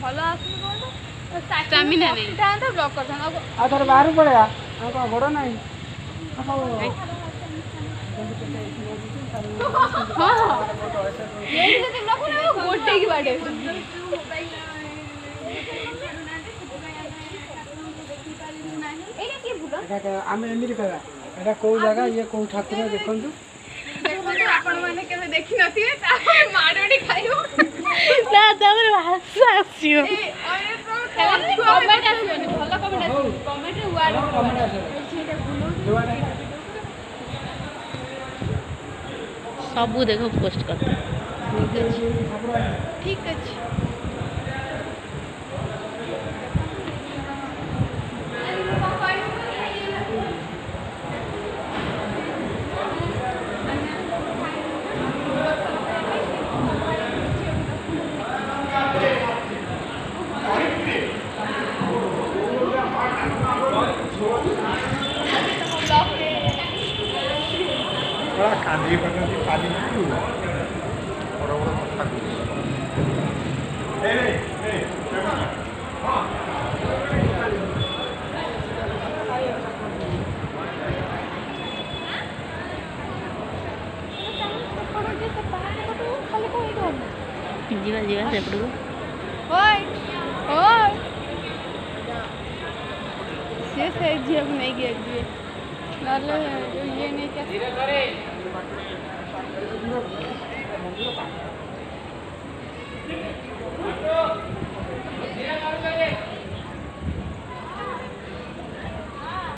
भलो आसुनी कोन स्टैमिना नहीं तो ब्लॉक कर थाना आ तोर बाहर पड़े आ को बड़ नहीं हां ये तो ब्लॉक ना गोटे की बाटे एटा की भूल एटा आमे एमिरी करा एटा को जगह ये को ठाकुर देखंतु देखंतु आपण माने केबे देखि नथिए ता माडोडी खाइयो ना तमर भाषा आसियो ए अरे तो कमेंट आसियो भलो कमेंट आसियो कमेंट रे वर्ड सेटा भूलो सबू देखो पोस्ट करते ठीक अछि बड़ा कांदी बना दी काली क्यों बड़ा बड़ा मक्खा ए हां जीवा जीवा सेपड़ू ओए ओए से जीव नहीं गया जी लाले ये नहीं क्या धीरे करे धीरे कर